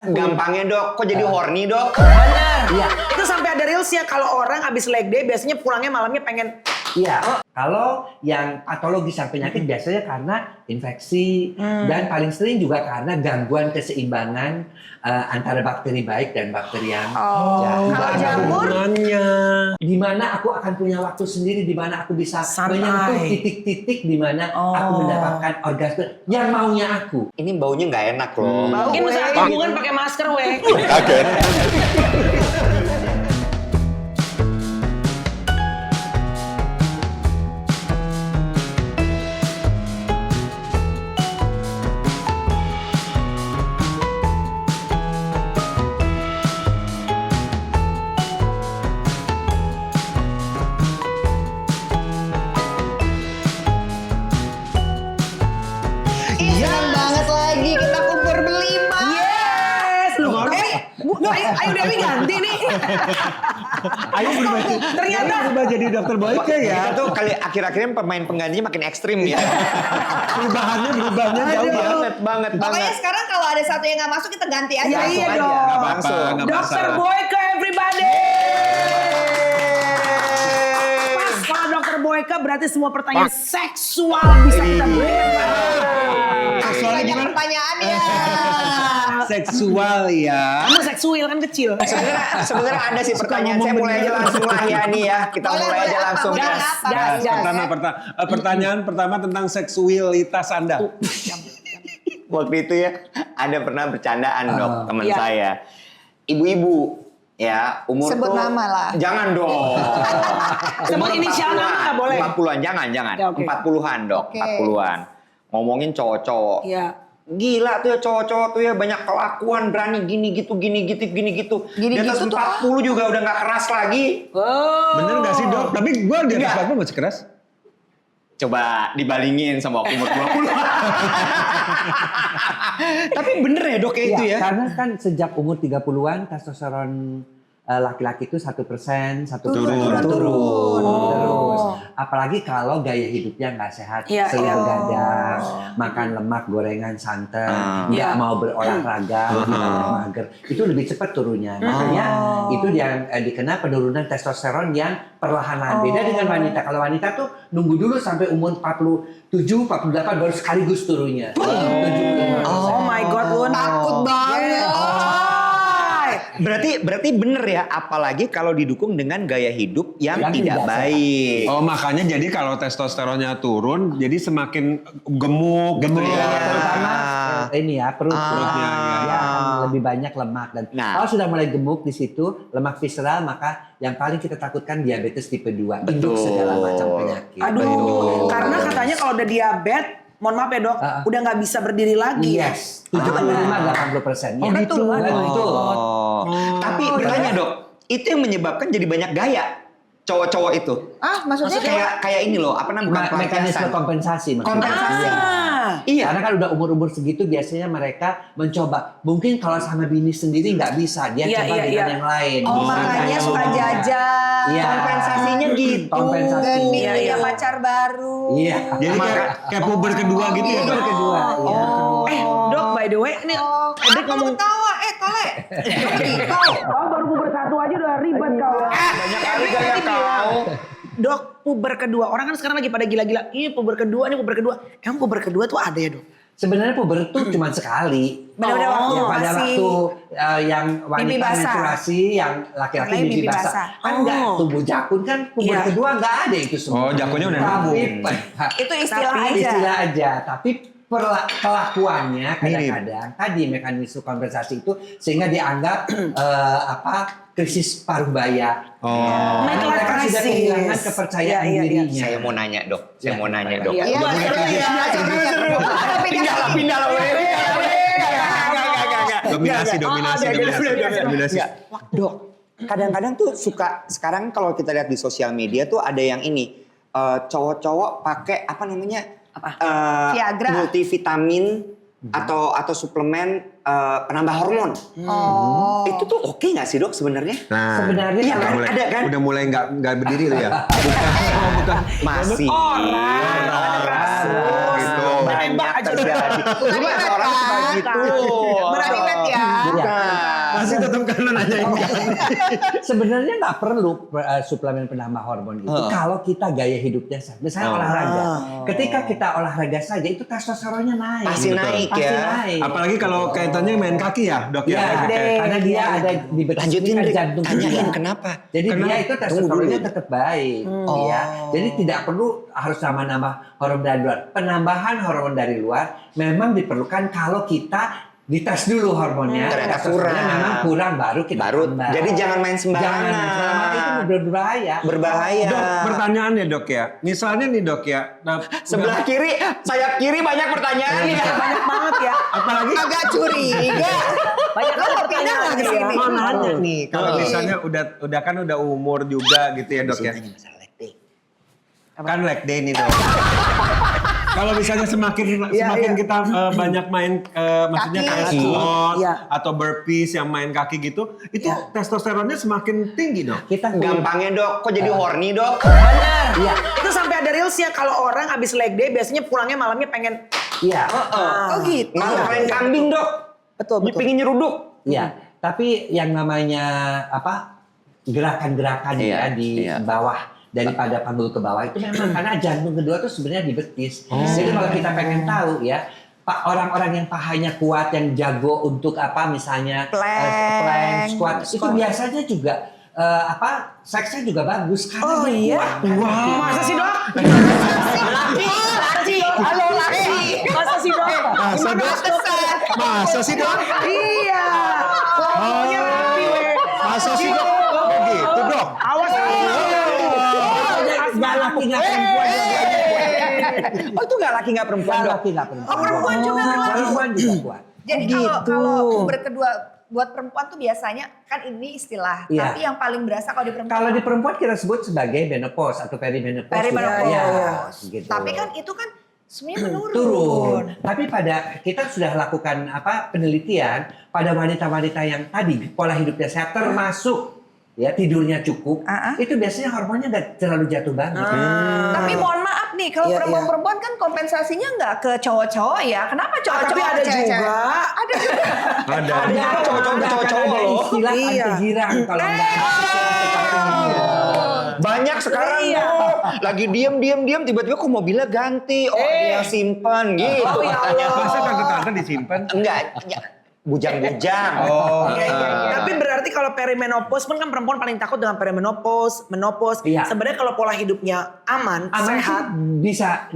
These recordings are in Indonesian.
Gampangnya dok, kok jadi horny dok? Benar. Iya. Itu sampai ada reelsnya kalau orang habis leg day biasanya pulangnya malamnya pengen. Iya, kalau yang patologis dan penyakit biasanya karena infeksi dan paling sering juga karena gangguan keseimbangan antara bakteri baik dan bakteri yang jahat. Kalau jamur? Di mana aku akan punya waktu sendiri, di mana aku bisa Santai. menyentuh titik-titik di mana aku mendapatkan orgasme yang maunya aku. Ini baunya nggak enak loh. Mungkin saat hubungan pakai masker weh. Kaget. Senang banget lagi kita kumpul berlima. Yes. Ayo Dewi ganti nih. Ayo Ternyata berubah jadi dokter Boyke Kita ya. tuh kali akhir-akhirnya pemain penggantinya makin ekstrim ya. Berubahnya jauh ya. banget. Pokoknya sekarang kalau ada satu yang nggak masuk kita ganti aja. Ya, iya Langsung aja. dong. Nggak apa-apa, Langsung. nggak Dokter masalah. Boyke everybody. Pas kalau Dokter Boyke berarti semua pertanyaan seksual bisa kita berikan. Seksualnya Banyak gimana? pertanyaannya. Seksual ya. Kamu seksual kan kecil. Sebenarnya ada sih pertanyaan. Saya mulai aja langsung lah ya nih ya. Kita Boleh, mulai aja boleh, langsung. apa, boleh Gas. apa? Gas. Pertanyaan pertama tentang seksualitas Anda. Waktu itu ya ada pernah bercandaan dok teman Iya. saya. Ibu-ibu ya umur Sebut tuh nama lah. Jangan dong. Sebut Umur inisial 40-an. nama nggak boleh. 40-an jangan. Ya, oke. 40-an dok, Oke. 40-an. Ngomongin cowok-cowok. Iya. Gila tuh ya cowok-cowok tuh ya banyak kelakuan, berani gini gitu. Gini Di atas gitu tuh 40 juga udah nggak keras lagi. Oh. Bener gak sih dok? Tapi gue di atas Enggak. 40 masih keras. Coba dibalingin sama umur 20. Tapi bener ya dok kayak itu ya? Karena kan sejak umur 30-an testosteron laki-laki itu 1%, 1% Turun. terus. Apalagi kalau gaya hidupnya nggak sehat, Iya, selalu iya. gadang, makan lemak, gorengan, santan, Iya. nggak mau berolahraga, mager, itu lebih cepat turunnya. Makanya itu yang dikenal penurunan testosteron yang perlahan-lahan. Beda dengan wanita. Kalau wanita tuh nunggu dulu sampai umur 47, 48 baru sekaligus turunnya. 75%. Oh my god, Lun. Takut banget. Berarti bener ya, apalagi kalau didukung dengan gaya hidup yang Yang tidak tidak baik. Oh makanya jadi kalau testosteronnya turun, jadi semakin gemuk gitu ya. Terutama ini ya perutnya Perutnya, dia akan lebih banyak lemak dan Nah. kalau sudah mulai gemuk di situ lemak visceral maka yang paling kita takutkan diabetes tipe 2 induk Betul. segala macam penyakit. Aduh, Betul. karena katanya kalau udah diabetes, mohon maaf ya dok, udah nggak bisa berdiri lagi. Yes, 75-80%. Oh, Ya, gitu. Betul. Tapi bertanya dok, itu yang menyebabkan jadi banyak gaya cowok-cowok itu. Ah, maksudnya Kayak ini loh, apa namanya? Bukan Mekanisme pelampiasan. kompensasi maksudnya. Kompensasi. Iya. Karena kan udah umur-umur segitu biasanya mereka mencoba. Mungkin kalau sama bini sendiri nggak bisa, dia Iya, coba iya, dengan iya. yang lain. oh makanya suka jajan. Iya. Kompensasinya gitu. Kompensasi. Dan Iya, iya. punya pacar baru. Iya. Jadi kayak puber kedua gitu ya dok? Puber kedua. Iya. Dok, by the way, ini Edric ngomong. Tawa, Tole. Kau baru puber satu aja udah ribet kau. Banyak kali gaya kau. Dok, puber kedua. Orang kan sekarang lagi pada gila-gila. Ini puber kedua, ini puber kedua. Emang puber kedua tuh ada ya dok? Sebenarnya puber itu cuma sekali. Benar-benar waktu Ya, pada masih waktu yang wanita mimpi basah. menstruasi, yang laki-laki Yang lain mimpi mimpi basah. basah. Kan enggak Oh. tumbuh jakun kan puber Iya. kedua enggak ada itu semua. Oh, jakunnya udah Tapi Itu istilah Tapi aja. istilah aja. Tapi kelakuannya kadang-kadang tadi mekanisme kompensasi itu sehingga dianggap krisis paruh baya. Oh. Midlife Mereka sudah crisis. kehilangan kepercayaan Iya, iya, iya. dirinya. Saya mau nanya dok, Iya. dok. Iya, Iya, seru ya. Seru. Pindah lah. Dominasi. Dok, kadang-kadang tuh suka sekarang kalau kita lihat di sosial media tuh ada yang ini cowok-cowok pakai apa namanya Viagra. multivitamin atau suplemen penambah hormon. Oh. Itu tuh oke nggak sih dok sebenarnya? Nah, Sebenarnya Iya kalau kan? Ada kan? Udah mulai nggak berdiri tuh ya? Bukan. Masih. Orang. Gitu. Menembak Banyak aja. terjadi. Bukan Cuma imet orang kan? suka gitu. Berani bet ya. Bukan. masih tetap karena nanyain Sebenarnya nggak perlu suplemen penambah hormon itu kalau kita gaya hidupnya sehat. Misalnya olahraga. Ketika kita olahraga saja itu testosteronnya naik. Pasti naik Pasti ya. naik. Apalagi kalau kaitannya main kaki ya, Dok ya. Ya, karena dia ada di betis Lanjutin ini kan Dek, jantung tanyain juga. kenapa. Jadi dia itu testosteronnya dulu. tetap baik, ya. Jadi tidak perlu harus nambah hormon dari luar. Penambahan hormon dari luar memang diperlukan kalau kita dites dulu hormonnya. Ternyata Testosteronnya kurang. memang kurang baru kita tambah. Jadi jangan main sembarangan. Jangan main sembarangan, itu berbahaya. Berbahaya. Dok, pertanyaan ya Dok ya. Misalnya nih Dok ya. Nah, Sebelah kiri, sayap kiri banyak pertanyaan ya. Banyak banget ya. apalagi Agak curiga. Banyak banget Pindah pertanyaan nggak ke ya. sini? mau nanya nih, kalau misalnya udah umur juga gitu ya Dok ya. Kan leg day nih Dok. Kalau misalnya semakin kita banyak main maksudnya kayak Kaki. squat Iya. atau burpees yang main kaki gitu, itu testosteronnya semakin tinggi Dok. Kita Gampangnya Dok, kok jadi horny Dok? Benar. Iya. Itu sampai ada reelsnya kalau orang habis leg day biasanya pulangnya malamnya pengen. Iya. Oh gitu. Main kambing Dok. Betul. Pengen nyeruduk. Iya, tapi yang namanya apa gerakan-gerakan ya di bawah daripada panggul ke bawah itu memang karena jantung kedua tuh sebenarnya di betis. Jadi kalau kita pengen tahu ya, orang-orang yang pahanya kuat, yang jago untuk apa misalnya plank, squat, itu biasanya juga seksnya juga bagus karena dia kuat. Kan? Masa sih Dok? Laki. Halo laki. Masa sih Dok? Masa Dok? Masa sih Dok? Iya. Pokoknya laki weh. Masa sih Dok? Begitu Dok. Awas. Nggak laki nggak perempuan. Oh itu nggak laki nggak perempuan Nggak Dok? laki nggak perempuan. Perempuan juga kan? Perempuan juga kuat. Jadi kalau puber kedua buat perempuan tuh biasanya kan ini istilah, Iya. tapi yang paling berasa kalau di perempuan. Kalau di perempuan kita sebut sebagai menopause atau perimenopause. Perimenopause. Ya, gitu. Tapi kan itu kan sebenarnya menurun. turun. Tapi kita sudah lakukan penelitian pada wanita-wanita yang tadi pola hidupnya sehat termasuk ya tidurnya cukup, itu biasanya hormonnya nggak terlalu jatuh banget. Tapi mohon maaf nih, kalau perempuan-perempuan kan kompensasinya nggak ke cowok-cowok ya. Kenapa cowok-cowok Tapi ada cewek-cewek? juga. Ada juga. Ada. Cowok-cowok Ada loh. istilah Iya. anti girang kalau nggak Banyak sekarang Dok. Lagi diem tiba-tiba kok mobilnya ganti. Oh dia simpan gitu. Oh, ya Allah. Masa tante-tante disimpan? Enggak, ya, bujang-bujang. Oh. Tapi berarti kalau perimenopause kan perempuan paling takut dengan perimenopause, menopause. Iya. Sebenarnya kalau pola hidupnya aman aman sehat. sih bisa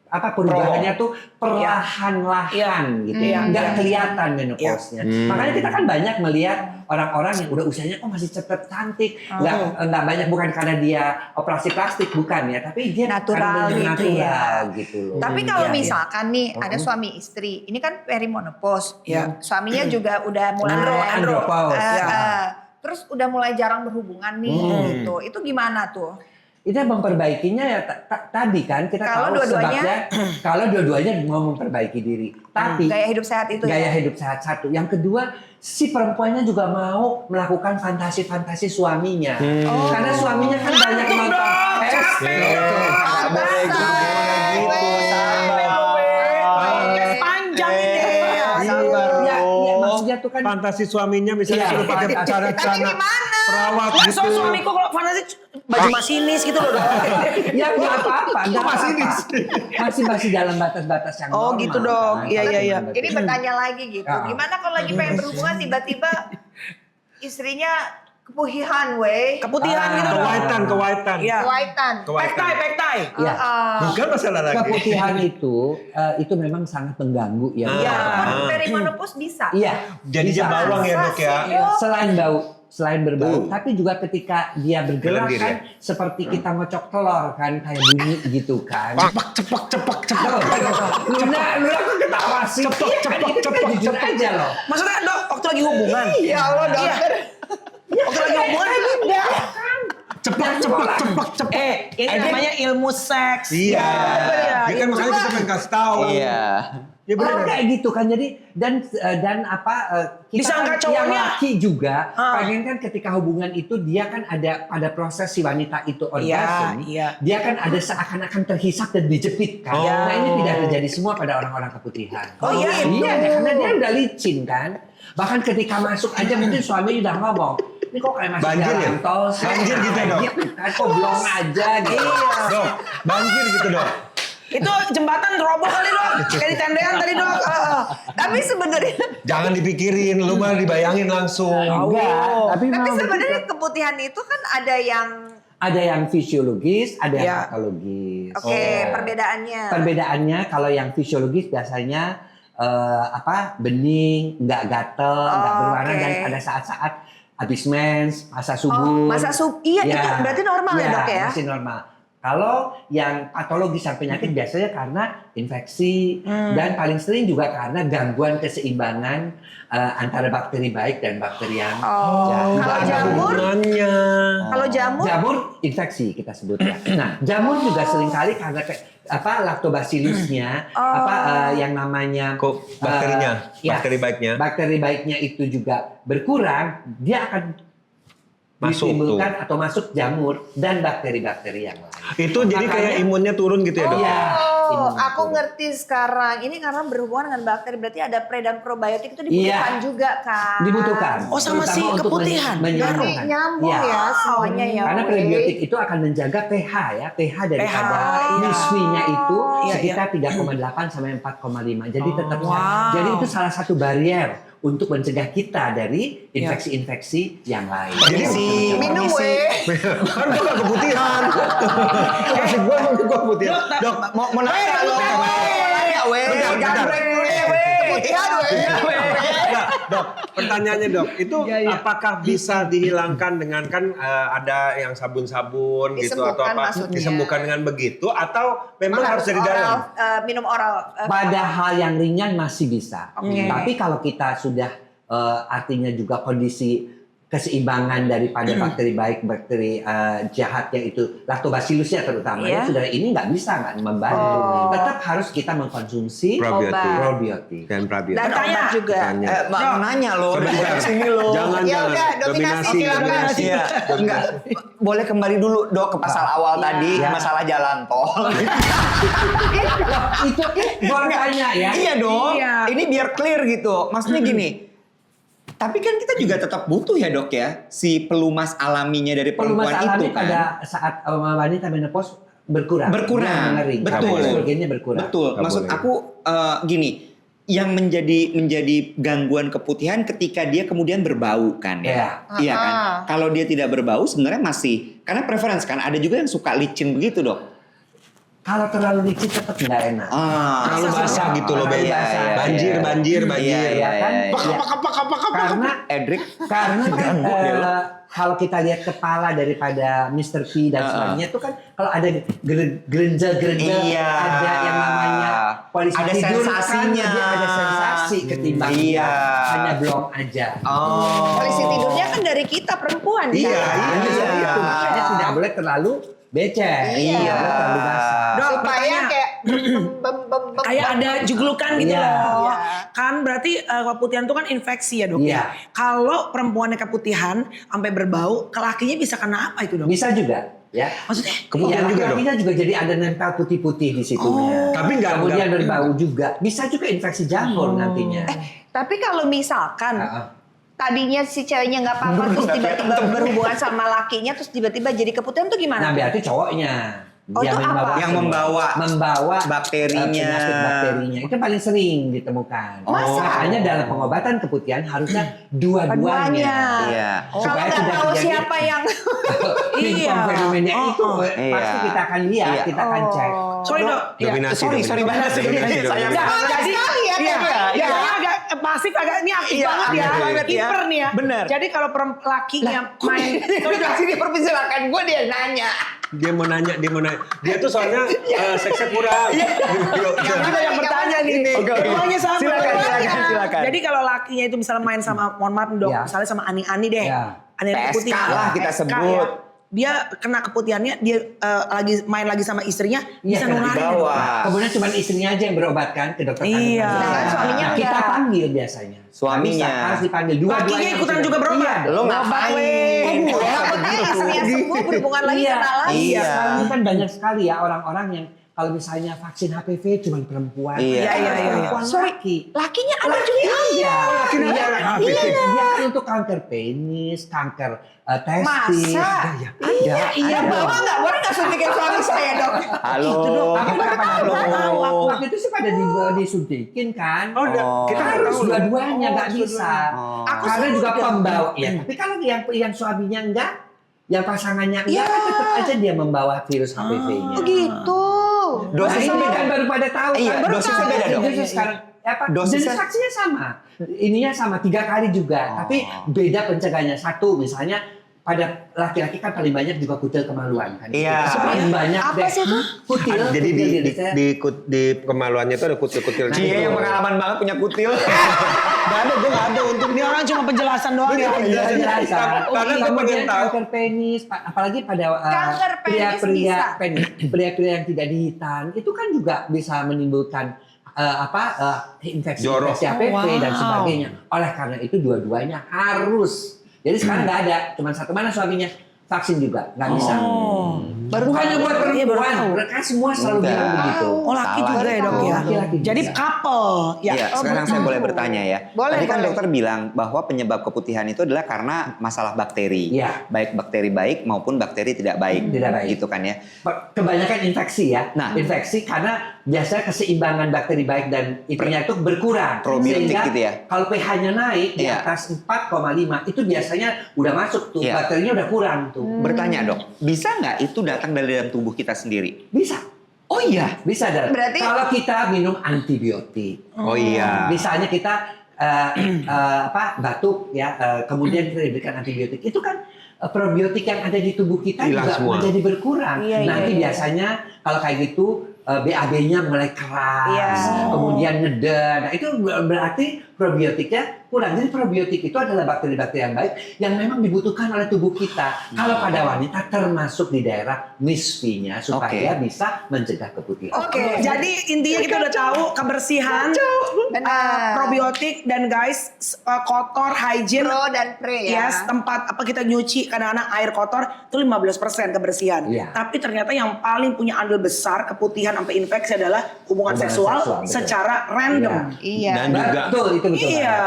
perubahannya tuh perlahan-lahan gitu ya. Nggak kelihatan menopause-nya. Makanya kita kan banyak melihat orang-orang yang udah usianya masih cepet cantik. Nggak banyak bukan karena dia operasi plastik bukan ya, tapi dia Natural karena gitu natural ya. gitu loh. Tapi kalau Iya, iya. misalkan nih ada suami istri, ini kan perimenopause. Iya. Suaminya juga udah mulai Andropause. terus udah mulai jarang berhubungan nih gitu. Itu gimana tuh? Itu memperbaikinya ya tadi kan kita Kalau tahu dua-duanya- sebabnya kalau dua-duanya mau memperbaiki diri. Tapi Gaya hidup sehat itu gaya ya? hidup sehat satu. Yang kedua, si perempuannya juga mau melakukan fantasi-fantasi suaminya. Karena suaminya kan banyak nonton. Sabar ya Panjang ini. Sabar. Ya, maksudnya tuh kan Fantasi suaminya misalnya Iya. suruh pakai cara perawat Ya, gitu. so suamiku kalau fantasi baju masinis gitu loh. ya nggak apa-apa, nggak Masinis. apa-apa. Masih dalam batas-batas yang Oh, normal. gitu dong. kan. Iya, iya, iya. Jadi bertanya lagi gitu, gimana kalau lagi pengen berhubungan tiba-tiba istrinya kepuhihan weh. Keputihan gitu dong. Kewahitan. Iya. Whitean. Pektai. Iya. Bukan masalah lagi. Keputihan itu memang sangat mengganggu ya. Iya. Perimenopause bisa. Iya. Jadinya bisa. bawang ya Dok ya. Selain berbau, tapi juga ketika dia bergerak Gelendir kan seperti kita ngocok telur kan kayak bunyi gitu kan. Cepek. Luna kok ketawa sih? Cepet jujur aja loh. Maksudnya Dok, waktu lagi hubungan. Ya Allah dokter. Waktu lagi hubungan. Cepet. Ini namanya ilmu seks. Iya. Iya. Ya kan makanya kita pengen kasih tahu. Iya. Ya benar. Kayak gitu kan jadi dan kita Disangka kan yang cowoknya. laki juga pengen kan ketika hubungan itu dia kan ada pada proses si wanita itu orgasme, Iya. dia kan ada seakan-akan terhisap dan dijepit kan. Oh. Nah ini tidak terjadi semua pada orang-orang keputihan. Oh, iya? Iya, karena dia udah licin kan. Bahkan ketika masuk aja mungkin suami udah ngomong, ini kok kayak masuk Banjir jalan ya? tol sih. Banjir gitu, Dok? Kan kok blong aja gitu. Dok, banjir gitu dok. Itu jembatan roboh kali dok, kayak di tendean tadi dok. Tapi sebenarnya Jangan dipikirin, lu mah dibayangin langsung. Enggak, tapi tapi memang sebenarnya begitu. keputihan itu kan ada yang Ada yang fisiologis, ada yang Ya. patologis. oke, perbedaannya. Perbedaannya kalau yang fisiologis biasanya bening, nggak gatel, nggak berwarna oke. dan ada saat-saat habis mens, masa subuh. Masa iya itu berarti normal ya dok ya? Masih normal. Kalau yang patologis yang penyakit biasanya karena infeksi dan paling sering juga karena gangguan keseimbangan antara bakteri baik dan bakteri yang jahat. Kalau Ada jamur? Hubungannya. Kalau jamur? Jamur infeksi kita sebut ya. Nah, jamur juga seringkali karena lactobacillusnya yang namanya Kok bakterinya, bakteri baiknya. Bakteri baiknya itu juga berkurang, dia akan Masuk ditimbulkan atau masuk jamur dan bakteri-bakteri yang lain. Itu jadi kayak imunnya turun gitu ya dok? Iya. Oh, imun aku turun. ngerti sekarang. Ini karena berhubungan dengan bakteri, berarti ada pre dan probiotik itu dibutuhkan Iya. juga kan? Dibutuhkan. Oh, sama Terutama si untuk keputihan. menyambungkan. Jadi nyambung Iya. ya semuanya ya. Karena oke. prebiotik itu akan menjaga pH ya, pH daripada iya. nyuswinya itu Iya, sekitar 3,8 sampai 4,5. Jadi tetap wow. jadi itu salah satu barrier untuk mencegah kita dari infeksi-infeksi yang lain. Jadi Minum kan gua gak keputihan. Masih gua keputihan. Dok, Mau nanya lo. Bentar. Keputihan Dok, pertanyaannya dok, itu apakah bisa dihilangkan dengan kan ada yang sabun-sabun gitu atau Disembuhkan apa? maksudnya. Disembuhkan dengan begitu atau memang harus dari dalam? Minum oral. Pada hal yang ringan masih bisa. Oke. Tapi kalau kita sudah artinya juga kondisi keseimbangan daripada bakteri baik, bakteri jahat yang itu lactobacillusnya terutama Iya. ya sudah ini nggak membantu. Tetap harus kita mengkonsumsi Probiotik. probiotik. Dan probiotik. Dan obat juga. Tanya. Mau nanya lo, Sebentar. sini lo. Jangan, Ya jangan. udah, dominasi, silakan. dominasi. Iya, enggak. Boleh kembali dulu dok ke pasal awal tadi, Iya. masalah jalan tol. Itu gua tanya ya. Iya dong. Iya. Ini biar clear gitu. Maksudnya gini. Tapi kan kita juga tetap butuh ya dok ya si pelumas alaminya dari Pelumas perempuan alami itu kan. pada saat wanita menopause berkurang. Berkurang. Dia mengering. Betul. Estrogennya berkurang. Betul. Nggak Maksud boleh. aku gini, yang menjadi gangguan keputihan ketika dia kemudian berbau kan ya. Iya kan. Kalau dia tidak berbau sebenarnya masih karena preference kan ada juga yang suka licin begitu dok. Kalau terlalu licin tetap nggak enak. Terlalu basah gitu loh, Terlalu Ben. basah. Banjir, Iya. banjir. Iya kan? Iya. Karena Edric karena kan Ganggu dia lo. kalau kita lihat kepala daripada Mr. P dan sebagainya itu kan kalau ada gerenja-gerenja Iya. ada yang namanya polisi Ada tidur sensasinya. kan, dia ada sensasi ketimbang Iya. dia hanya blok aja. Oh. Polisi tidurnya kan dari kita perempuan. Iya, kan? Jadi iya. itu makanya tidak boleh terlalu becek. Iya. Tidak boleh terlalu basah. Dok, Supaya bertanya. kayak Kayak ada juglukan gitu Iya. loh. Iya. Kan berarti keputihan itu kan infeksi ya dok Iya. ya. Kalau perempuannya keputihan sampai berbau, ke lakinya bisa kena apa itu dok? Bisa juga ya. Maksudnya? Keputihan Iya, juga, Dok? laki-lakinya juga jadi ada nempel putih-putih di situnya. Tapi nggak- kemudian berbau juga. Bisa juga infeksi jamur nantinya. Tapi kalau misalkan tadinya si ceweknya nggak apa-apa terus tiba-tiba berhubungan sama lakinya terus tiba-tiba jadi keputihan tuh Nah, gimana? berarti cowoknya. Oh, Dia itu apa? Yang membawa bakterinya. bakterinya. Penyakit bakterinya. Itu paling sering ditemukan. Masa? Makanya dalam pengobatan keputihan harusnya Dua-duanya. dua-duanya. Iya. Kalau Supaya nggak tidak tahu terjadi siapa yang Iya. fenomena itu Iya. pasti kita akan lihat, Iya. kita akan cek. Sorry dok. Dominasi. Sorry banget sih. Dominasi. Sayang Enggak, banget. jadi sekali ya, iya, Beb, ya? iya, Iya. ini agak pasif, agak ini aktif Iya, banget ya. aktif banget ya. Kiper nih ya. Bener. Jadi kalau lakinya main, Sini persilakan gue dia nanya. Dia mau nanya. Dia tuh soalnya seksnya kurang. Yuk, yang ada yang bertanya nih. Oke, oke. Semuanya sama. Silakan. Jadi kalau lakinya itu misalnya main sama, mohon maaf dok, Iya. misalnya sama Ani-Ani deh. Iya. Ani PSK keputihan. lah kita PSK sebut. ya. Dia kena keputihannya, dia lagi main lagi sama istrinya, Iya, bisa kena nularin. di bawah. Dok. Kemudian cuma istrinya aja yang berobat kan ke dokter Iya. kandungan. Sedangkan suaminya Nah, kita enggak. panggil biasanya. Suaminya. Harus dipanggil. Dua-duanya Lakinya ikutan harus juga berobat. Iya. Lo ngapain? takutnya istrinya sembuh berhubungan lagi Iya. kena lagi. Iya. Iya. Sekarang ini kan banyak sekali ya orang-orang yang kalau misalnya vaksin HPV cuma perempuan. Iya. Perempuan Sorry, laki. lakinya ada juga. Iya. HPV. Dia untuk kanker penis, kanker testis. Masa? Iya, bawa nggak? Boleh nggak suntikin suami saya dok? Halo. Itu dong. Tapi pada Halo. waktu itu sih pada disuntikin kan. Oh, kita nggak harus tahu loh. dua-duanya nggak bisa. Oh. Karena juga pembawa. Ya, tapi kalau yang suaminya enggak, yang pasangannya enggak, kan tetap aja dia membawa virus HPV-nya. Oh gitu. Dosisnya Nah, ini beda. kan baru pada tahu Iya, kan. dosisnya beda dong. Justru sekarang Dosisnya- jenis vaksinnya sama. Ininya sama 3 kali juga, tapi beda pencegahannya. Satu misalnya pada laki-laki kan paling banyak juga kutil kemaluan kan. Iya. Paling banyak Apa sih itu? kutil. Jadi kutil di kemaluannya itu ada kutil-kutil. Cie yang pengalaman banget punya kutil. Gak ada, gue gak ada untuk Ini orang cuma penjelasan doang ya. Karena gue pengen tahu. kanker penis, apalagi pada Kanker penis pria-pria bisa. pria-pria yang tidak dihitan, itu kan juga bisa menimbulkan infeksi Jorok. HPV dan Wow. sebagainya. Oleh karena itu dua-duanya harus. Jadi sekarang nggak ada, cuma satu. Mana suaminya? Vaksin juga, nggak bisa. Bukannya buat Iya, baru perempuan, tahu. mereka semua selalu Enggak. bilang begitu. Oh laki Salah. juga ya dok ya. Laki-laki Jadi bisa. couple. Ya. Iya, Oh, sekarang saya betul. boleh bertanya ya. Boleh, Tadi kan boleh. dokter bilang bahwa penyebab keputihan itu adalah karena masalah bakteri. Iya. Baik bakteri baik maupun bakteri tidak baik. Tidak baik. Gitu kan ya. Kebanyakan infeksi ya. Nah. Infeksi karena biasanya keseimbangan bakteri baik dan itunya itu berkurang. Probiotik Sehingga gitu ya? Kalau pH-nya naik di Iya. atas 4,5 itu biasanya udah masuk tuh, Iya. bakterinya udah kurang tuh. Bertanya dok, bisa nggak itu datang dari dalam tubuh kita sendiri? Bisa. Oh iya. Bisa dan Berarti- kalau kita minum antibiotik. Oh iya. Misalnya kita batuk ya, kemudian kita diberikan antibiotik. Itu kan probiotik yang ada di tubuh kita Hilang juga semua. menjadi berkurang. Iya, iya, Nanti iya. biasanya kalau kayak gitu BAB-nya mulai keras, Iya. kemudian ngeden. Nah, itu berarti probiotiknya kurang. Jadi probiotik itu adalah bakteri-bakteri yang baik yang memang dibutuhkan oleh tubuh kita. Kalau pada wanita termasuk di daerah misfinya supaya bisa mencegah keputihan. Oke, jadi intinya kita udah tahu kebersihan, Benar. probiotik dan guys kotor, hygiene. Pro dan pre ya. Yes, tempat apa kita nyuci kadang-kadang air kotor itu 15% kebersihan. Iya. Tapi ternyata yang paling punya andil besar keputihan sampai infeksi adalah hubungan Hubungan seksual seksual, betul. secara random. Iya. Dan juga Betul, itu betul. Iya.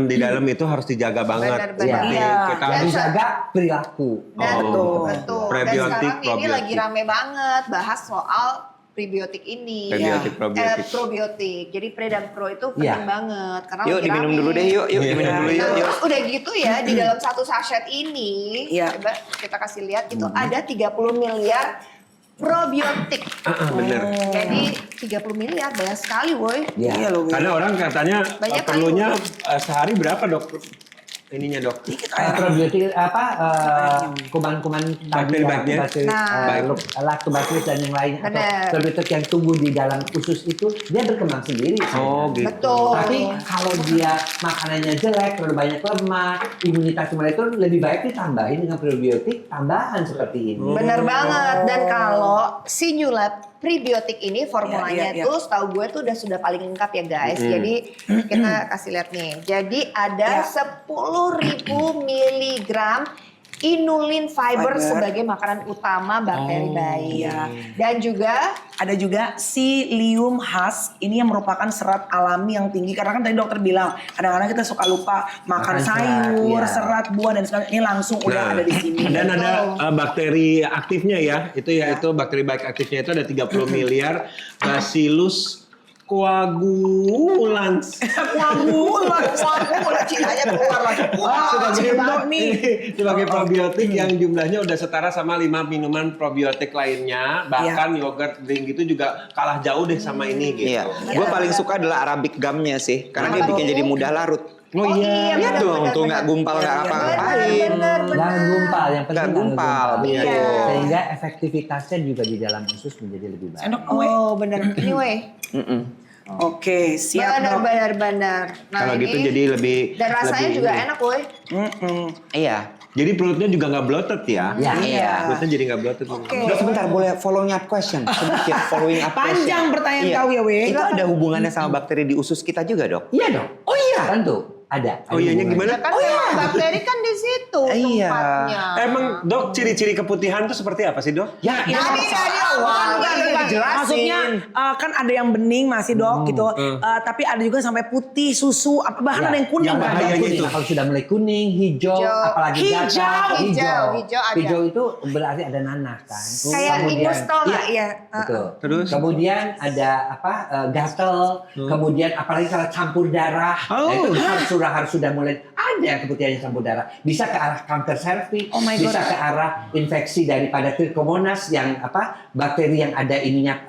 di dalam itu harus dijaga banget. Benar-benar. Seperti Iya. kita Harus harus jaga perilaku. Dan betul. betul. Dan Prebiotik, sekarang ini probiotik. lagi rame banget bahas soal prebiotik ini. Prebiotik, probiotik. Probiotik. Jadi pre dan pro itu penting Iya. banget karena Yuk lagi diminum rame. dulu deh, yuk Iya. diminum dulu yuk. Nah, yuk. terus udah gitu ya di dalam satu sachet ini, Iya. coba kita kasih lihat itu ada 30 miliar probiotik. bener. Jadi 30 miliar banyak sekali, woi. Iya loh. Karena orang katanya Banyak perlunya sehari berapa dok? Ininya dok. Probiotik kuman-kuman tadi Bakteri-bakteri. bakteri, Nah. lactobacillus dan yang lain atau Benar. probiotik yang tumbuh di dalam usus itu dia berkembang sendiri. Oh gitu. Betul. Tapi kalau dia makanannya jelek, terlalu banyak lemak, imunitas mulai turun, lebih baik ditambahin dengan probiotik tambahan seperti ini. Bener banget. Dan kalau Sinulab prebiotik ini formulanya Iya, iya, tuh setahu gue tuh sudah paling lengkap ya guys. Jadi kita kasih lihat nih. Jadi ada 10.000 miligram inulin fiber Fiber. sebagai makanan utama bakteri bayi. iya. Dan juga Ada juga psyllium husk, ini yang merupakan serat alami yang tinggi. Karena kan tadi dokter bilang, kadang-kadang kita suka lupa makan Makan serat, sayur, iya. serat, buah dan sebagainya. Ini langsung udah ada di sini. Dan Betul. ada bakteri aktifnya ya. Itu yaitu bakteri baik aktifnya itu ada 30 miliar Bacillus coagulans. Cinanya keluar lagi. Sebagai probiotik yang jumlahnya udah setara sama 5 minuman probiotik lainnya, bahkan yogurt drink itu juga kalah jauh deh sama ini gitu. Iya. Gue paling suka adalah Arabic gumnya sih, karena dia bikin jadi mudah larut. Oh iya. Iya dong, tuh nggak gumpal nggak apa-apain. Jangan gumpal, yang penting Nggak gumpal, Iya. betul. Sehingga efektivitasnya juga di dalam usus menjadi lebih baik. Enak gue. Oh bener. Ini weh. Oke, siap dok. Benar. Nah, Kalau ini, gitu jadi lebih dan rasanya lebih juga ini. enak woi. Iya. Jadi perutnya juga nggak bloated ya. Ya. Iya. Perutnya jadi nggak bloated. Dok sebentar boleh following up question sedikit following up question. Panjang pertanyaan kau ya, Wei. Itu ada hubungannya sama bakteri di usus kita juga dok? Iya dong. Oh iya. Tentu ada. Oh iyanya hubungannya. gimana? Kan memang bakteri bakteri kan di situ Iya. tempatnya. Emang dok ciri-ciri keputihan itu seperti apa sih dok? Ya, Dari awal. Maksudnya kan ada yang bening masih dok gitu, tapi ada juga sampai putih, susu, apa bahkan ada yang kuning. yang kan? bahaya kuning. itu. Nah, kalau sudah mulai kuning, hijau, Hijau. apalagi gatal, Hijau ada. Hijau itu berarti ada nanah kan. Kayak ingus tau nggak? Iya, Iya. betul. Terus? Kemudian ada gatal, kemudian apalagi kalau campur darah, itu harus sudah mulai ada yang keputihan yang campur darah. Bisa ke arah kanker serviks, Oh my bisa God. ke arah infeksi daripada Trichomonas yang bakteri yang ada ininya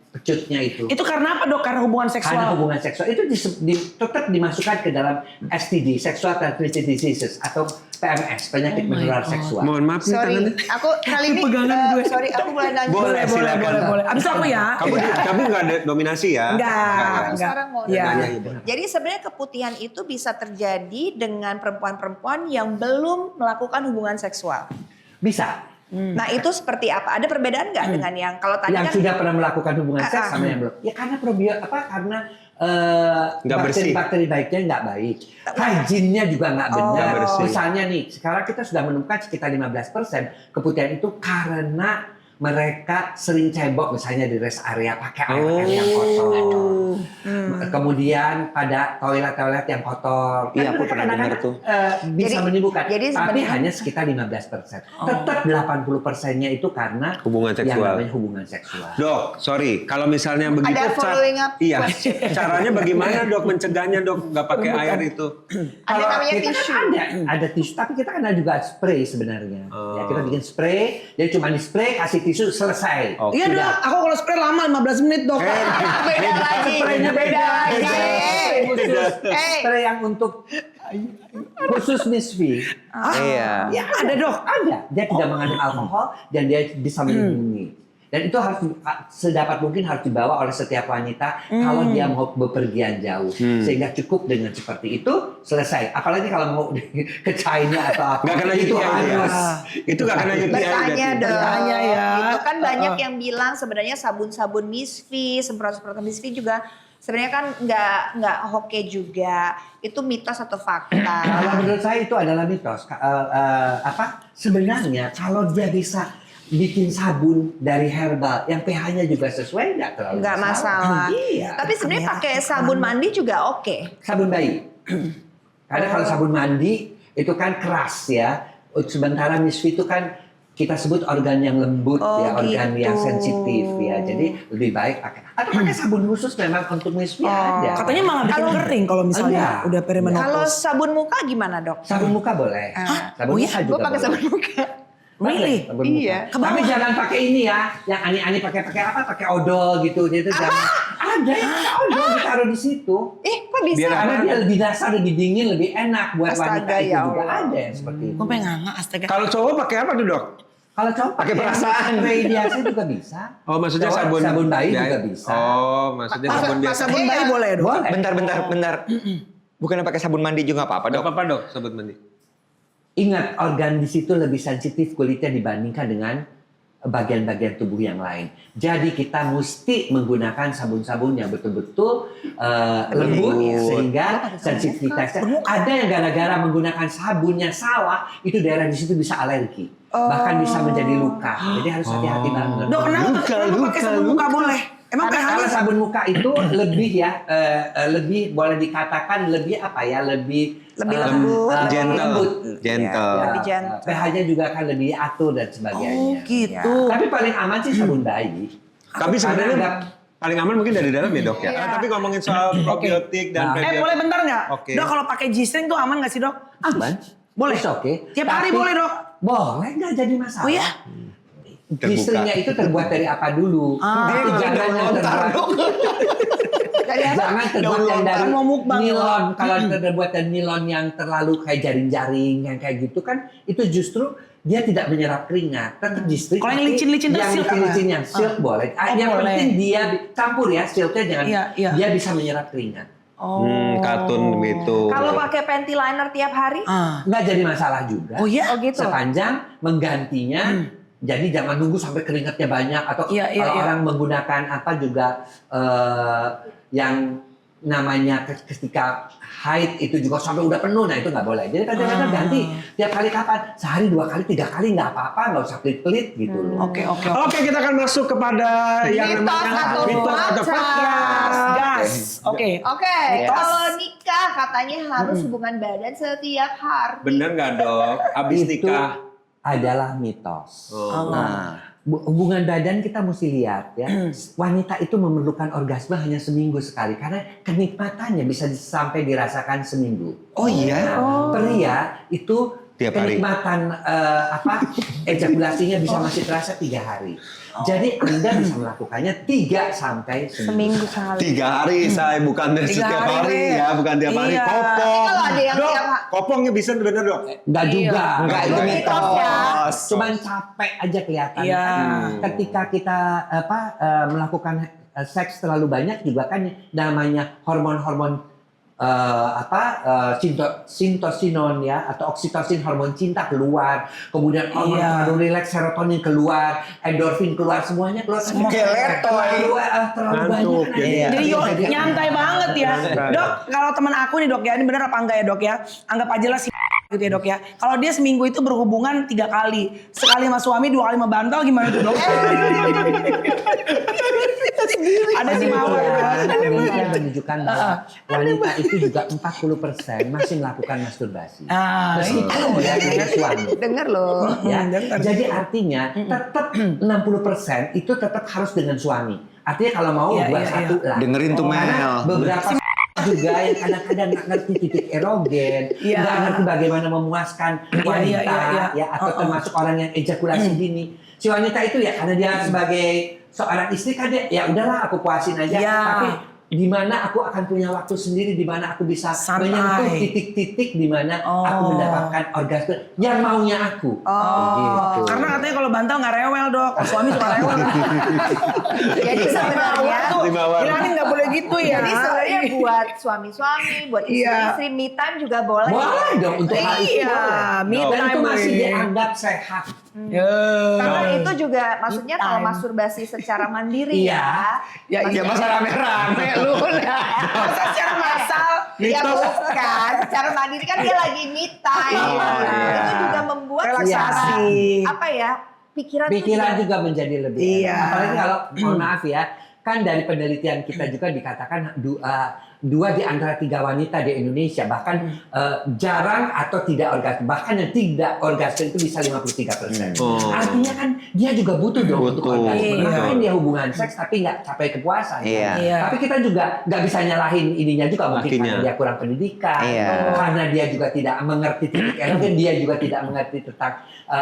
pecutnya itu. Itu karena apa dok? Karena hubungan Karena seksual. hubungan seksual itu tetap dimasukkan ke dalam STD, Sexual Transmitted Diseases atau PMS, penyakit menular seksual. Mohon maaf nih Sorry, tangannya. aku kali ini sorry, aku boleh nanya. Boleh, silakan. Boleh. Abis itu aku ya. Kamu nggak ada dominasi ya? Enggak. Aku sekarang mau Iya. nanya. Ibu. Jadi sebenarnya keputihan itu bisa terjadi dengan perempuan-perempuan yang belum melakukan hubungan seksual. Bisa. Nah itu seperti apa? Ada perbedaan nggak dengan yang kalau tadi Yang kan sudah pernah melakukan hubungan seks sama yang belum. Ya karena karena Nggak bersih. bakteri baiknya nggak baik. Hygiene-nya juga nggak benar. Nggak bersih. Misalnya nih, sekarang kita sudah menemukan sekitar 15% keputihan itu karena mereka sering cebok misalnya di rest area pakai air yang kotor. Kemudian pada toilet-toilet yang kotor. Iya, aku Kan pernah kadang-kadang, dengar tuh. bisa Jadi- menimbulkan. jadi Tapi sebenarnya- hanya sekitar 15%. Tetap 80%-nya itu karena Hubungan yang seksual. namanya hubungan seksual. Dok, sorry, kalau misalnya begitu, following up iya, question. caranya bagaimana dok mencegahnya dok, nggak pakai air itu? ada Kalau namanya kita tisu. kan ada tisu, tapi kita kan ada juga spray sebenarnya. Ya, kita bikin spray, jadi cuma di spray kasih tisu selesai. Oke. Iya dok, aku kalau spray lama 15 menit dok. Beda lagi. Spraynya beda lagi. Beda. Spray yang untuk khusus misfi. Iya. Ya ada dok, ada. Dia tidak mengandung alkohol dan dia bisa melindungi. Dan itu harus sedapat mungkin harus dibawa oleh setiap wanita kalau dia mau bepergian jauh. Sehingga cukup dengan seperti itu selesai. Apalagi kalau mau ke China atau apa. Nggak kena itu UTI ya? harus. Itu nggak kena UTI Bertanya berarti. dong. Bertanya ya. Itu kan banyak yang bilang sebenarnya sabun-sabun misfi, semprot-semprot misfi juga sebenarnya kan nggak oke juga. Itu mitos atau fakta? Kalau menurut saya itu adalah mitos. Sebenarnya kalau dia bisa bikin sabun dari herbal yang pH-nya juga sesuai nggak terlalu Nggak masalah. Iya. Tapi sebenarnya pakai sabun mandi juga oke. Sabun bayi. Karena kalau sabun mandi itu kan keras ya. Sementara misfi itu kan kita sebut organ yang lembut ya, organ gitu. yang sensitif ya. Jadi lebih baik pakai atau pakai sabun khusus memang untuk misfi ada. Katanya malah bikin kering kalau misalnya Iya. udah Kalau perimenopause. sabun muka gimana dok? Sabun muka boleh. Sabun Oh iya? muka Gue juga pakai boleh. sabun muka. Really? Sabun muka. Iya. Tapi jangan pakai ini ya, yang ani-ani pakai apa? Pakai odol gitu. Jadi jangan. Ada yang pakai odol ditaruh di situ. Kok bisa? Biar Karena dia lebih dasar, lebih dingin, lebih enak buat Astaga, wanita itu ya juga Allah. ada yang seperti itu. Gue pengen nganga astaga. Kalau cowok pakai apa tuh dok? Kalau cowok Pakai perasaan. spray biasa juga bisa. Oh maksudnya Cowok sabun bayi biasa. juga bisa. Oh maksudnya sabun biasa. Sabun bayi boleh dok. Boleh. Bentar. Bukannya pakai sabun mandi juga apa-apa Nggak dok? apa-apa dok sabun mandi. Ingat organ di situ lebih sensitif kulitnya dibandingkan dengan bagian-bagian tubuh yang lain. Jadi kita mesti menggunakan sabun-sabun yang betul-betul lembut sehingga sensitivitasnya. Ada yang gara-gara menggunakan sabunnya salah, itu daerah di situ bisa alergi, bahkan bisa menjadi luka. Jadi harus hati-hati banget. Dok kenapa pakai sabun muka boleh? Emang Kalau pH-nya sabun muka itu lebih ya, lebih boleh dikatakan lebih apa ya, lebih lembut. Gentle. lembut. Gentle. Lebih gentle. pH-nya juga akan lebih atur dan sebagainya. Oh gitu. Tapi paling aman sih sabun bayi. Tapi sebenarnya Karena paling aman mungkin dari dalam ya dok ya. Tapi ngomongin soal probiotik dan prebiotik. Boleh bentar nggak? Oke. Dok kalau pakai G-string tuh aman nggak sih dok? aman. Boleh. Oke. Tiap hari boleh dok? Boleh, nggak jadi masalah. Oh ya? G-stringnya itu terbuat dari apa dulu? Tapi jangan yang terbuat. Jangan terbuat yang dari Mau mukbang. nilon. Kalau terbuat dari nilon yang terlalu kayak jaring-jaring yang kayak gitu kan, itu justru dia tidak menyerap keringat. Tetap G-string. Kalau yang tapi licin-licin tuh yang silk apa? licin-licin yang silk boleh. Yang boleh. penting dia campur ya, silknya jangan. Iya. Dia bisa menyerap keringat. Oh. Katun gitu. Kalau pakai panty liner tiap hari? Nggak jadi masalah juga. Oh iya? Oh gitu. Sepanjang menggantinya. Jadi jangan nunggu sampai keringatnya banyak atau Iya, kalau iya. orang menggunakan apa juga yang namanya ketika haid itu juga sampai udah penuh, nah itu nggak boleh. Jadi kadang-kadang ganti tiap kali kapan, sehari 2 kali 3 kali nggak apa-apa, nggak usah pelit-pelit gitu loh. Oke. Oke, kita akan masuk kepada yang Mitos namanya atau mitos atau fakta. Gas. Oke. Oke, Mitos. kalau nikah katanya harus hubungan badan setiap hari. Bener nggak dok? Abis Itu nikah. adalah mitos. Oh. Nah, hubungan badan kita mesti lihat ya. Wanita itu memerlukan orgasme hanya seminggu sekali karena kenikmatannya bisa sampai dirasakan seminggu. Oh iya. Pria itu Tiap hari. kenikmatan ejakulasinya bisa masih terasa 3 hari. Jadi Anda bisa melakukannya 3 sampai seminggu. sekali. 3 hari saya bukan 3 setiap hari, hari Win. ya, bukan tiap hari. Iya. Kopong. Tapi kalau ada yang Dok, tiap ha- kopongnya bisa bener dok? Enggak juga. Enggak, itu Mitos ya. mitos. Cuman capek aja kelihatan. Iya. Ketika kita melakukan seks terlalu banyak juga kan namanya hormon-hormon sintosinon ya atau oksitosin hormon cinta keluar, kemudian hormon terlalu rileks serotonin keluar, endorfin keluar, semuanya keluar. Semua terlalu banyak. Ngantuk, kan jadi- ada. Jadi nyantai banget ya. Nyantai. Dok, kalau teman aku nih dok ya, ini bener apa enggak ya dok ya? Anggap aja lah si gitu ya dok ya. Kalau dia seminggu itu berhubungan 3 kali. Sekali sama suami, 2 kali sama bantal, gimana tuh dok? Ada si Mawar. Penelitian menunjukkan bahwa wanita itu juga 40% masih melakukan masturbasi. Meskipun dia punya suami. Dengar loh. Ya. Dengar. Jadi artinya tetap 60% itu tetap harus dengan suami. Artinya kalau mau Iya, buat iya, satu lah. Dengerin tuh, Karena Mel. beberapa juga yang kadang-kadang nggak ngerti titik erogen, Iya. nggak ngerti bagaimana memuaskan wanita, iya. ya atau termasuk orang yang ejakulasi dini. Si wanita itu ya karena dia sebagai seorang istri kan dia ya udahlah aku puasin aja, Iya. tapi di mana aku akan punya waktu sendiri, di mana aku bisa Santai. menyentuh titik-titik di mana aku mendapatkan orgasme yang maunya aku. Gitu. Karena katanya kalau bantal nggak rewel dok, kalau suami suka rewel. Jadi sebenarnya Di Mawar. Bilangin nggak boleh gitu ya. Jadi sebenarnya buat suami-suami, buat istri-istri, me time juga boleh. Boleh dong untuk hal itu. Iya, boleh. me Dan itu time, masih Win. dianggap sehat. Karena itu juga maksudnya Me kalau time. masturbasi secara mandiri Iya. Ya, Ya masa rame-rame lu. Masa secara massal. Ya bukan, secara mandiri kan dia lagi me time. iya. Itu juga membuat Relaksasi. secara, apa ya, pikiran Pikiran tuh juga menjadi lebih Iya. enak. Apalagi kalau mohon maaf ya, kan dari penelitian kita juga dikatakan 2 di antara 3 wanita di Indonesia bahkan jarang atau tidak orgasme, bahkan yang tidak orgasme itu bisa 53%. Oh. Artinya kan dia juga butuh dong untuk Butuh. orgasme. Iya. Mungkin dia hubungan seks tapi nggak capai kepuasan. Iya. Iya. Tapi kita juga nggak bisa nyalahin ininya juga mungkin Lakinya. karena dia kurang pendidikan, Iya. karena dia juga tidak mengerti titik erogen, dia juga tidak mengerti tentang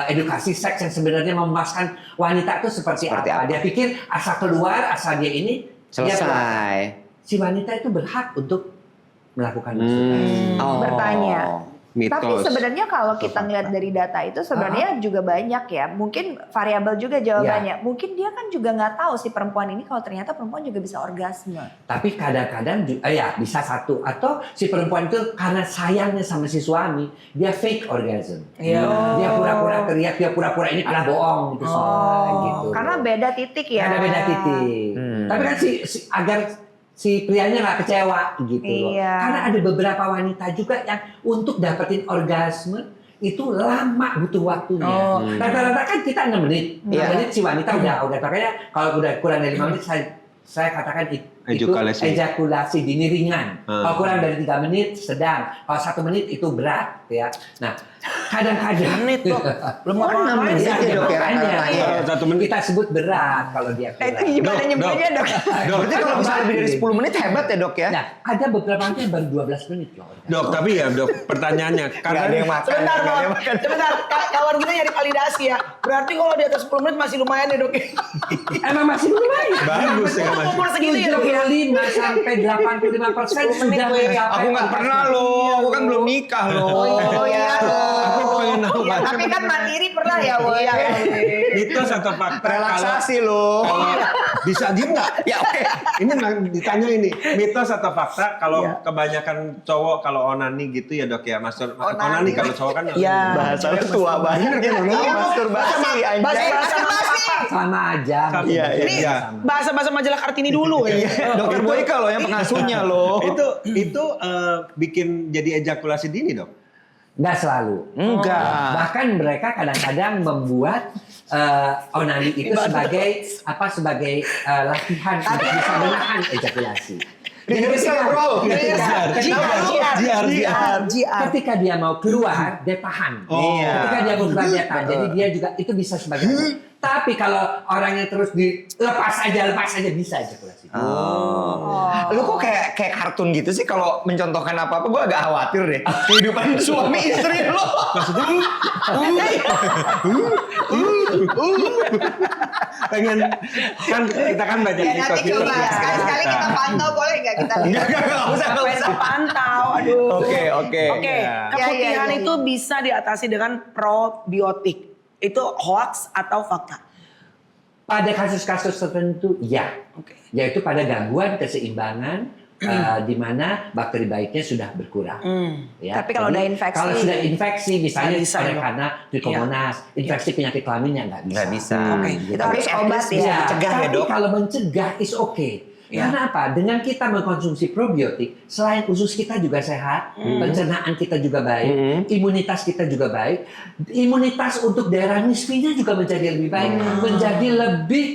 edukasi seks yang sebenarnya memuaskan wanita itu seperti apa. Dia pikir asal keluar, asal dia ini dia keluar. Selesai. Si wanita itu berhak untuk melakukan masturbasi. Oh. Bertanya. Mitos. Tapi sebenarnya kalau kita Fakta. ngeliat dari data itu sebenarnya juga banyak ya. Mungkin variabel juga jawabannya. Mungkin dia kan juga nggak tahu si perempuan ini kalau ternyata perempuan juga bisa orgasme. Tapi kadang-kadang ya bisa satu atau si perempuan itu karena sayangnya sama si suami, dia fake orgasm. Iya. Dia pura-pura teriak, dia pura-pura ini karena bohong gitu soalnya gitu. Karena beda titik ya. Karena beda titik. Tapi kan agar si prianya nggak kecewa gitu loh. Iya. Karena ada beberapa wanita juga yang untuk dapetin orgasme itu lama butuh waktunya. Oh. Rata-rata kan kita 6 menit. 6 Iya. menit si wanita udah makanya kalau udah kurang dari 5 menit saya katakan itu ejakulasi dini ringan. Kalau kurang dari 3 menit sedang. Kalau 1 menit itu berat ya. Nah, kadang-kadang Menit tuh. Belum ngapa-ngapain menit ya, aja, Dok, ya, makanya, rata-rata. iya. Kalau 1 menit. Kita sebut berat kalau dia kurang. Itu gimana Dok, nyebutnya dok? Berarti kalau misalnya lebih dari 10 menit hebat ya dok ya? Nah, ada beberapa yang baru 12 menit loh. Dok, tapi ya dok, pertanyaannya karena Nggak ada yang makan. Sebentar, nggak ada yang Dok. makan. Sebentar, kawan kita nyari validasi ya. Berarti kalau di atas 10 menit masih lumayan ya dok. Emang masih lumayan. bagus ya mas. Umur segitu ya dok ya. 75 sampai 85% sudah mencapai. Aku nggak pernah loh, aku kan belum nikah loh. Oh iya dong. Aku pengen tahu. Iya, Tapi kan mandiri pernah ya, woy. Mitos atau fakta? Relaksasi loh. Bisa diem nggak? Ya oke. Ini ditanya ini, mitos atau fakta kalau kebanyakan cowok kalau onani gitu ya dok ya, onani kalau cowok kan Iya. Bahasa lu tua banget ya. Masturbasi Bahasa-bahasa Sama aja. Iya, ini bahasa-bahasa majalah Kartini dulu ya. Dokter Boyka loh yang pengasuhnya loh. itu bikin jadi ejakulasi dini dok? Nggak selalu. Enggak. Bahkan mereka kadang-kadang membuat onani itu sebagai latihan untuk bisa menahan ejakulasi. Rehearsal bro. Ketika dia mau keluar, dia tahan. Iya. Ketika dia mau keluar, dia tahan. Jadi dia juga itu bisa sebagai. Tapi kalau orangnya terus lepas aja bisa ejakulasi. Lu kok kayak kartun gitu sih kalau mencontohkan apa-apa gue agak khawatir deh. Kehidupan suami istri lo. Pengen kan kita kan banyak Ya mitos nanti gitu. coba sekali-sekali kita pantau boleh nggak kita lihat? Enggak usah. Pantau, aduh. Oke. Oke, keputihan Ya. itu bisa diatasi dengan probiotik. Itu hoax atau fakta? Pada kasus-kasus tertentu, ya. Oke. Yaitu pada gangguan keseimbangan di mana bakteri baiknya sudah berkurang. Ya, Tapi kalau jadi udah infeksi- kalau sudah infeksi, misalnya Nggak bisa, oleh dok. karena Trichomonas, infeksi penyakit kelamin yang nggak bisa. Nggak bisa. Oke. Gitu. Kita harus Tapi at obat least ya. bisa mencegah ya, Tapi Dok. kalau mencegah is okay. Ya. Karena apa? Dengan kita mengkonsumsi probiotik, selain usus kita juga sehat, pencernaan kita juga baik, imunitas kita juga baik, imunitas untuk daerah nisfinya juga menjadi lebih baik, menjadi lebih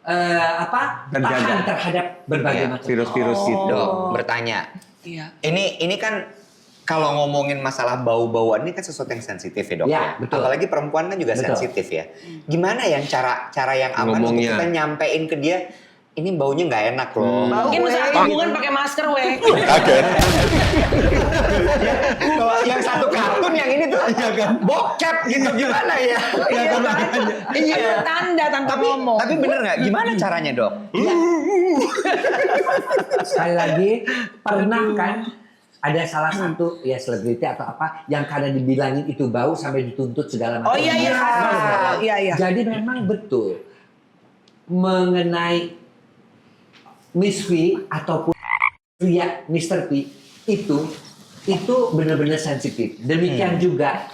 tahan terhadap berbagai macam virus-virus gitu. Dok, bertanya. Iya. Ini kan kalau ngomongin masalah bau-bauan ini kan sesuatu yang sensitif ya dok. Ya, betul. Apalagi perempuan kan juga Betul. sensitif ya. Gimana yang cara yang aman Ngomongnya. untuk kita nyampein ke dia? Ini baunya nggak enak loh. Mungkin saat hubungan pakai masker, weh. Kaget. Kalau yang satu kartun, yang ini tuh bokep gitu gimana ya? Iya. Tanda tanpa ngomong. Tapi bener nggak? Gimana caranya dok? Sekali lagi, pernah kan ada salah satu ya selebriti atau apa yang karena dibilangin itu bau sampai dituntut segala macam. Oh iya. Iya. Jadi memang betul mengenai Miss V ataupun pria Mr. P itu benar-benar sensitif. Demikian juga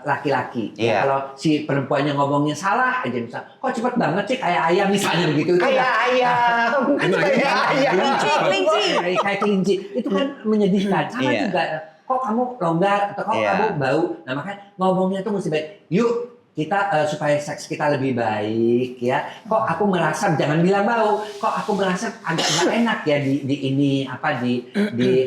laki-laki. Iya. Ya, kalau si perempuannya ngomongnya salah aja misal, kok cepet banget sih kayak ayam misalnya begitu. Itu Kayak ayam. Kayak ayam. Kelinci. Kayak kelinci. Itu kan menyedihkan. Sama Iya. juga. Kok kamu longgar atau kok Iya. kamu bau. Nah makanya ngomongnya tuh mesti baik. Yuk kita supaya seks kita lebih baik ya. Kok aku merasa jangan bilang bau. Kok aku merasa agak nggak enak ya di ini apa di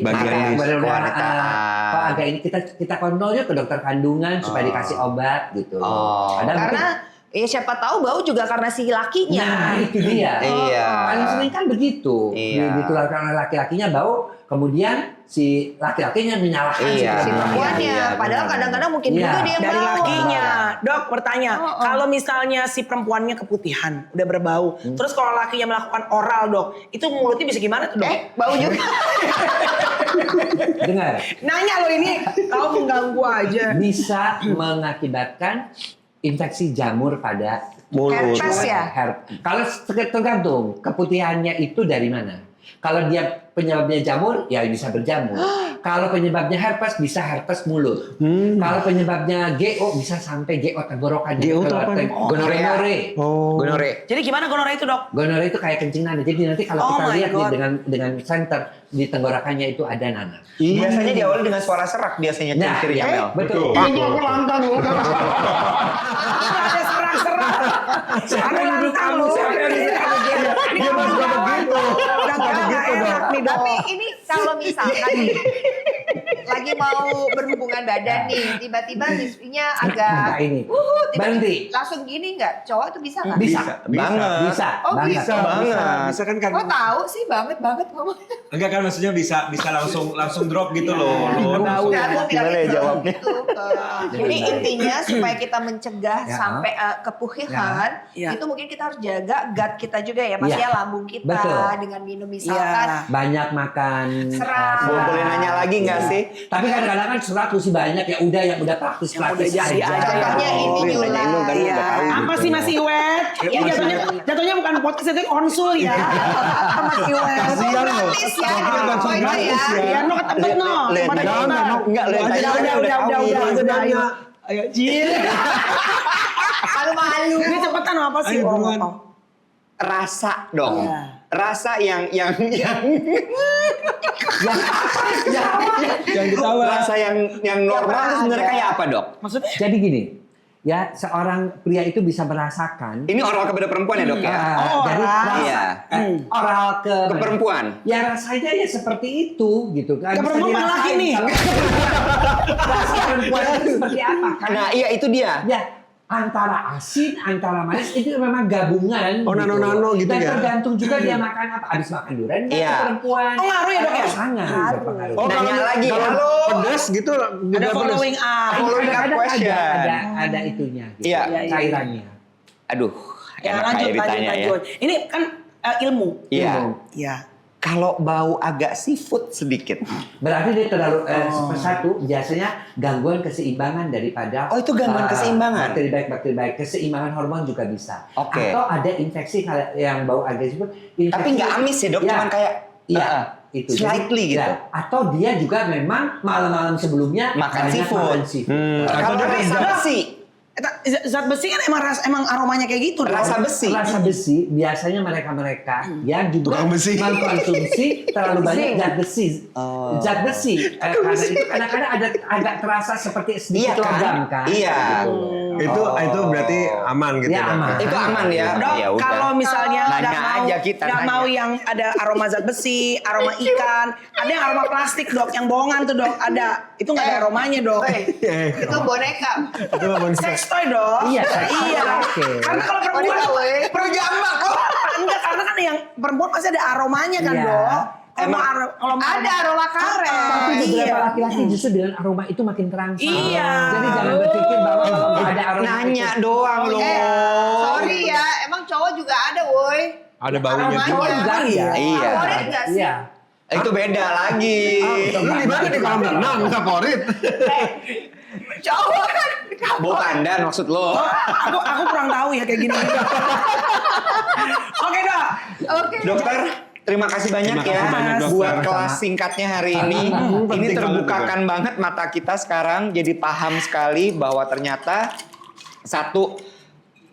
Bagian kewanitaan. Kok agak ini kita kontrol yuk ke dokter kandungan supaya dikasih obat gitu. Oh. Ada Karena ya siapa tahu bau juga karena si lakinya. Nah, itu dia. Iya. Paling sering kan begitu. Iya. Ditularkan oleh laki-lakinya bau, kemudian si laki-lakinya menyalahkan Iya. Si perempuannya. Iya, Padahal benar. kadang-kadang mungkin Iya. juga dia yang Dari bau. lakinya. Dok, bertanya. Kalau misalnya si perempuannya keputihan, udah berbau. Terus kalau lakinya melakukan oral, dok. Itu mulutnya bisa gimana tuh, dok? Bau juga. Dengar, Nanya lo ini, kau mengganggu aja. bisa mengakibatkan infeksi jamur pada Mulut. Herpes ya? Kalau tergantung keputihannya itu dari mana. Kalau dia penyebabnya jamur, ya bisa berjamur. Kalau penyebabnya herpes, bisa herpes mulut. Kalau penyebabnya GO, bisa sampai GO tenggorokan. GO itu apa nih? Gonorea. Gonore. Jadi gimana gonorrea itu, dok? Gonorea itu kayak kencing nanah. Jadi nanti kalau Oh kita my lihat nih God. dengan center di tenggorokannya itu ada nanah. Biasanya diawali dengan suara serak biasanya Nah, ciri-cirinya Mel. betul. Ini aku lantang loh. Ada serak-serak. Ada lantang lu. Dia masih begitu. Tapi ini kalau misalkan nih, lagi mau berhubungan badan nih, tiba-tiba nisfinya agak Nah, ini. tiba-tiba Berhenti. langsung gini nggak? Cowok tuh bisa nggak? Bisa. Banget. Bisa. Oh, banget. bisa. Banget. Bisa kan Kok tahu sih banget ngomongnya. Enggak kan maksudnya bisa langsung drop gitu loh. Bau ya. Aku Gimana ya gitu. jawabnya? Jadi intinya supaya kita mencegah Ya. sampai kepuhihan, Ya. itu mungkin kita harus jaga gut kita juga ya, Mas Ya. ya, lambung kita Betul. dengan minum misalkan banyak makan Serat. Boleh nanya lagi nggak sih? Tapi kadang-kadang kan serat mesti banyak ya udah yang udah praktis udah jadi aja. Contohnya ini Nyula. Tanyain lu kan lu udah tahu Apa gitu. sih Mas Iwet? Ini jatuhnya bukan podcast itu konsul ya. Mas Iwet. Gratis ya, langsung itu gratis ya. Ya, no ketebet no. Lihat, Pada jangan, kita. enggak, lihat aja, Udah. Ayo, Jil. Malu-malu. Ini cepetan apa sih? Ayo, buruan. Rasa dong. Iya. Rasa yang Jangan ketawa. rasa yang normal itu sebenarnya kayak apa, Dok? Maksudnya? Jadi gini, ya seorang pria itu bisa merasakan Ini oral kepada perempuan ya, Dok ya? jadi oral. rasa, Iya. oral Ke perempuan. ya rasanya ya seperti itu gitu kan. Ke Bisa perempuan dirasain. laki nih. Rasa perempuan itu seperti apa kan? Nah, iya itu dia. Ya antara asin, antara manis itu memang gabungan. Oh, nano-nano gitu Dan ya? tergantung juga dia makan apa. Abis makan durian nggak Iya. ke perempuan. Oh, ngaruh ya, Dok, ya? Sangat berpengaruh. Oh, Nanya kalau lagi, kalau halo. pedas gitu Ada juga pedas. following up. Following up Kadang-kadang question. ada itunya gitu. Iya. Cairannya. Aduh, Ya, enak lanjut, kayak ditanya ya. lanjut. Ini kan ilmu. Iya. Iya. Kalau bau agak seafood sedikit. Berarti dia terlalu satu biasanya gangguan keseimbangan daripada Oh, itu gangguan keseimbangan? bakteri baik keseimbangan hormon juga bisa. Oke. Atau ada infeksi yang bau agresif. Tapi nggak amis ya, Dok, Ya. cuman kayak Iya, itu. slightly Jadi, gitu. ya, atau dia juga memang malam-malam sebelumnya Makan banyak seafood. makan seafood. Atau Kalau dia rasa tidak. besi, Zat besi kan emang aromanya kayak gitu. Dok. rasa besi. Rasa besi biasanya mereka-mereka yang juga Tukang besi. mengkonsumsi terlalu banyak zat besi. Oh. Zat besi karena itu kadang-kadang ada agak terasa seperti Iya sedikit kan? logam kan. Iya. Itu berarti aman gitu Ya, aman. Itu aman ya. Dok, Ya udah. kalau misalnya Nanya nggak mau, aja kita, nggak nanya. mau yang ada aroma zat besi, aroma ikan, ada yang aroma plastik, Dok, yang bohongan tuh, Dok, ada. Itu nggak ada aromanya, Dok. Itu boneka. Itu mah boneka. Sex toy, Dok. Iya, sex toy. Iya. Oke. Karena kalau perempuan Boneka, weh. perjambak, kok. Enggak, karena kan yang perempuan pasti ada aromanya kan, Iya. Dok. Kalau Ada aroma karet. Tapi beberapa Iya. laki-laki justru dengan aroma itu makin terangsang. Iya. Jadi jangan berpikir bahwa kalau nggak ada aroma Nanya itu. doang loh. Sorry ya, emang cowok juga ada woi. Ada baunya Aromanya. juga. Cowok juga iya. Iya. Favorit nggak sih? Iya. Itu beda lagi. Lu gimana nih kalau berenang favorit? Cowok kan. Bau pandan maksud lo. Aku kurang tahu ya kayak gini. Oke, Dok. Oke. Dokter, terima kasih banyak Terima kasih ya banyak, dokter. buat kelas singkatnya hari ini. Ini Penting terbukakan banget mata kita sekarang, jadi paham sekali bahwa ternyata satu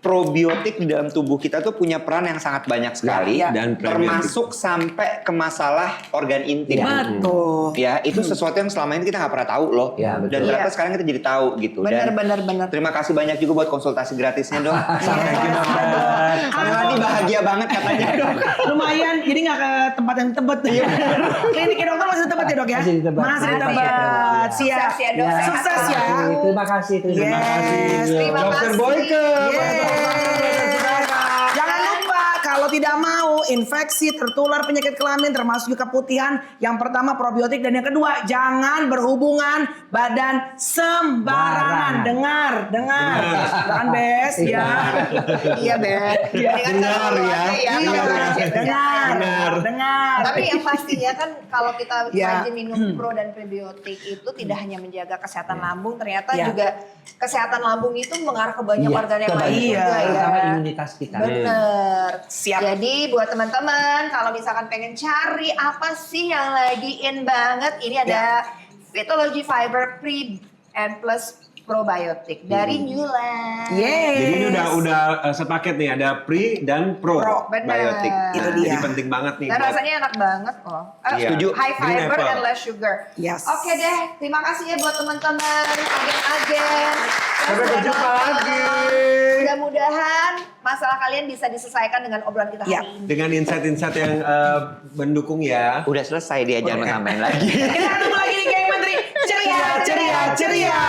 probiotik di dalam tubuh kita tuh punya peran yang sangat banyak sekali, Ya, dan termasuk sampai ke masalah organ intim. Betul. Ya, itu sesuatu yang selama ini kita nggak pernah tauk loh. Ya, betul. Dan ternyata Iya. sekarang kita jadi tahu gitu. Bener, Dan bener. terima kasih banyak juga buat konsultasi gratisnya, Dok. Thank you, dokter. Karena tadi bahagia banget katanya, Dok. Lumayan, jadi nggak ke tempat yang tebet. Kliniknya dokter masih tebet ya, Dok ya? Masih di Tebet. Masih di Masih Tebet. di Siap. Sukses ya, Dok. Ya, Sukses ya. Terima kasih. Terima kasih. Yes, terima Dokter kasih. Boyke. Jangan lupa kalau tidak mau infeksi, tertular penyakit kelamin termasuk juga keputihan. Yang pertama probiotik dan yang kedua jangan berhubungan badan sembarangan. Sembarangan. Dengar. Jangan Bes ya. Iya, Ben. Dengar ya. Dengar. Tapi yang pastinya kan kalau kita Ya. rajin minum pro dan prebiotik itu tidak hanya menjaga kesehatan lambung, ternyata Ya. juga kesehatan lambung itu mengarah ke banyak Iya, organ yang lain Iya. juga ya. Terutama imunitas kita. Bener. Siap. Jadi buat teman-teman kalau misalkan pengen cari apa sih yang lagi in banget, ini ada Vitology Fiber Pre and Plus Probiotik dari Newland. Yes. Jadi ini udah sepaket nih, ada pre dan pro, Pro, bener. biotik. Itu Jadi dia. penting banget nih. Dan buat- rasanya enak banget loh. Iya. Setuju. High Green fiber apple. and less sugar. Yes. Oke deh, terima kasih ya buat teman-teman, agen-agen. Sampai Sudah berjumpa nonton. lagi. Mudah-mudahan masalah kalian bisa diselesaikan dengan obrolan kita Ya. hari ini. Dengan insight-insight yang mendukung ya. Udah selesai dia, jangan tambahin lagi. Kita ketemu lagi di Geng Menteri. Ceria.